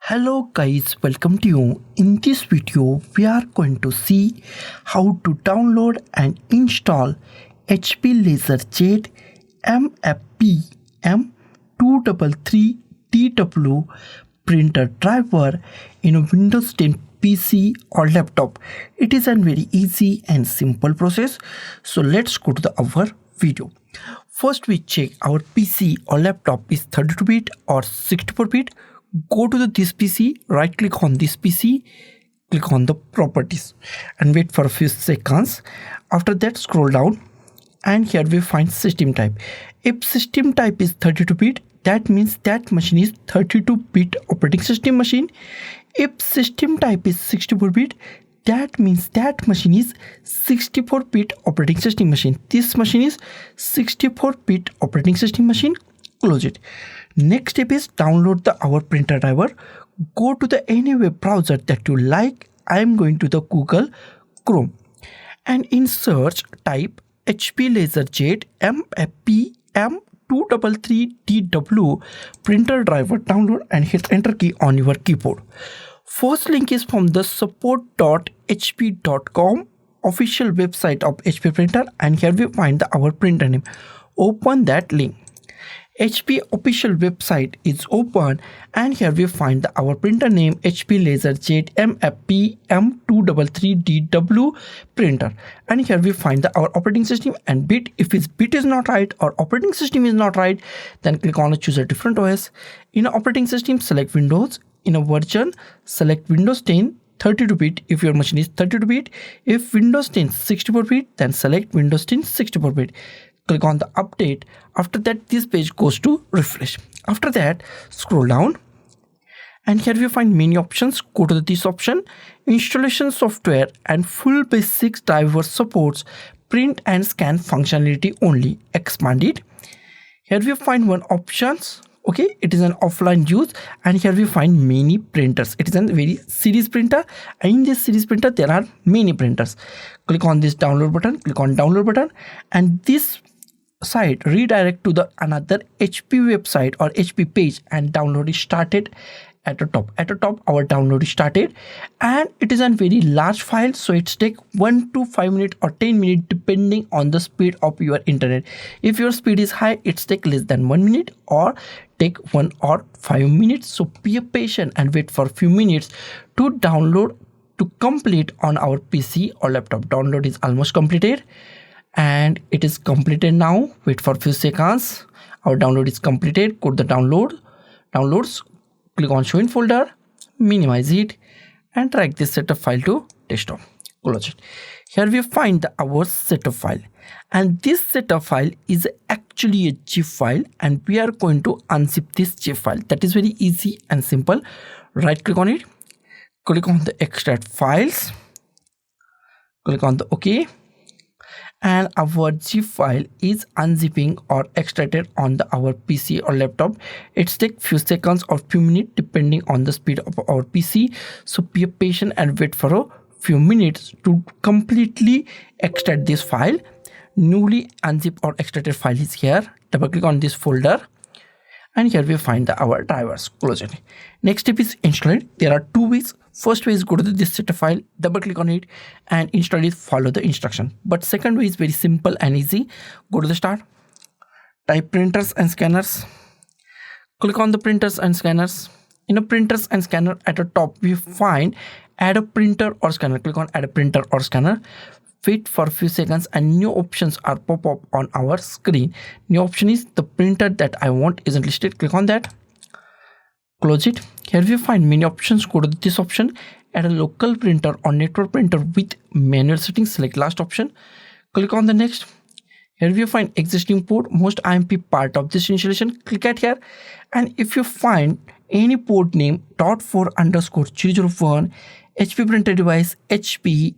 Hello guys, welcome to you. In this video, we are going to see how to download and install HP LaserJet MFP M233dw printer driver in a Windows 10 PC or laptop. It is a very easy and simple process. So let's go to our video. First, we check our PC or laptop is 32-bit or 64-bit. Go to this PC, right click on this PC, click on the properties and wait for a few seconds. After that, scroll down and here we find system type. If system type is 32-bit, that means that machine is 32-bit operating system machine. If system type is 64-bit, that means that machine is 64-bit operating system machine. This machine is 64-bit operating system machine. Close it. Next step is download our printer driver. Go to any web browser that you like. I am going to the Google Chrome and in search type HP LaserJet MFP M233dw printer driver download and hit enter key on your keyboard. First link is from the support.hp.com official website of HP printer, and here we find our printer name. Open that link. HP official website is open and here we find our printer name HP LaserJet MFP M233dw printer, and here we find our operating system and bit. If its bit is not right or operating system is not right, then click on choose a different OS. In operating system, select Windows. In a version, select Windows 10 32-bit if your machine is 32-bit. If Windows 10 64-bit, then select Windows 10 64-bit. Click on the update. After that, this page goes to refresh. After that, scroll down and here we find many options. Go to this option, installation software and full basics driver supports print and scan functionality only. Expand it. Here we find one options. Okay, it is an offline use, and here we find many printers. It is a very series printer, and in this series printer there are many printers. Click on this download button, click on download button, and this site redirect to the another HP website or HP page, and download is started. At the top our download is started, and it is a very large file, so it's take 1 to 5 minutes or 10 minutes depending on the speed of your internet. If your speed is high, it's take less than 1 minute or take 1 or 5 minutes. So be patient and wait for a few minutes to download to complete on our PC or laptop. Download is almost completed and it is completed now. Wait for a few seconds. Our download is completed. Go to the downloads, click on show in folder, minimize it and drag this setup file to desktop. Close it. Here we find our setup file, and this setup file is actually a zip file, and we are going to unzip this zip file. That is very easy and simple. Right click on it, click on the extract files, click on the OK, and our zip file is unzipping or extracted on our PC or laptop. It's take few seconds or few minutes depending on the speed of our PC. So be patient and wait for a few minutes to completely extract this file. Newly unzip or extracted file is here. Double click on this folder and here we find our drivers. Close it. Next step is install it. There are two ways. First way is go to this setup file, double click on it and install it, follow the instruction. But second way is very simple and easy. Go to the start, type printers and scanners, click on the printers and scanners. In a printers and scanner at the top we find add a printer or scanner. Click on add a printer or scanner. Wait for a few seconds and new options are pop up on our screen. New option is the printer that I want isn't listed. Click on that. Close it. Here we find many options. Go to this option, add a local printer or network printer with manual settings. Select last option. Click on the next. Here we find existing port, most IMP part of this installation. Click at here, and if you find any port name .4_001 HP printer device HP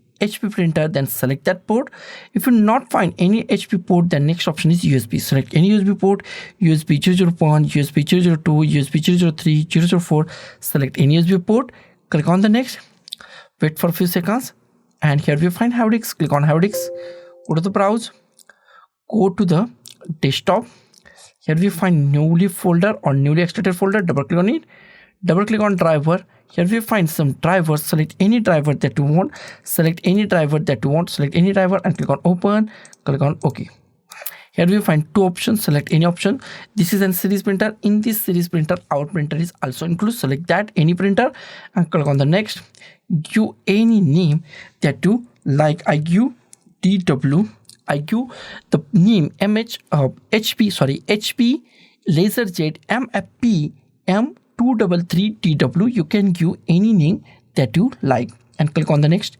printer, then select that port. If you not find any HP port, then next option is USB. Select any USB port, USB 001, USB 002, USB 003, 004. Select any USB port. Click on the next. Wait for a few seconds, and here we find hard disk. Click on hard disk. Go to the browse. Go to the desktop. Here we find newly folder or newly extracted folder. Double click on it. Double click on driver. Here we find some drivers. Select any driver that you want. Select any driver that you want. Select any driver and click on open. Click on OK. Here we find two options. Select any option. This is a series printer. In this series printer, our printer is also included. Select that, any printer, and click on the next. Give any name that you like. I give DW. I give the name HP LaserJet MFP M233dw. You can give any name that you like and click on the next.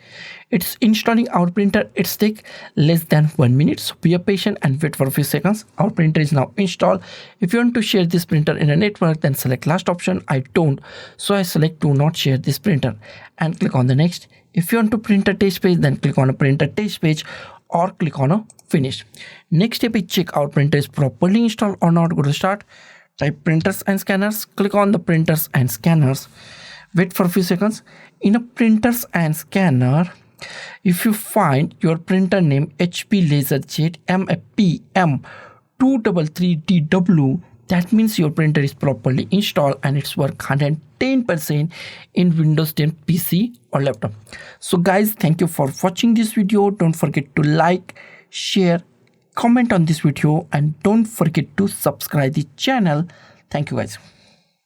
It's installing our printer. It's take less than 1 minute, so be patient and wait for a few seconds. Our printer is now installed. If you want to share this printer in a network, then select last option. I don't, so I select do not share this printer and click on the next. If you want to print a test page, then click on a printer test page or click on a finish. Next step is check our printer is properly installed or not. Go to start, type printers and scanners, click on the printers and scanners, wait for a few seconds. In a printers and scanner, if you find your printer name HP LaserJet MFP M233dw, that means your printer is properly installed and it's work 110% in Windows 10 PC or laptop. So guys, thank you for watching this video. Don't forget to like, share, comment on this video, and don't forget to subscribe the channel. Thank you guys.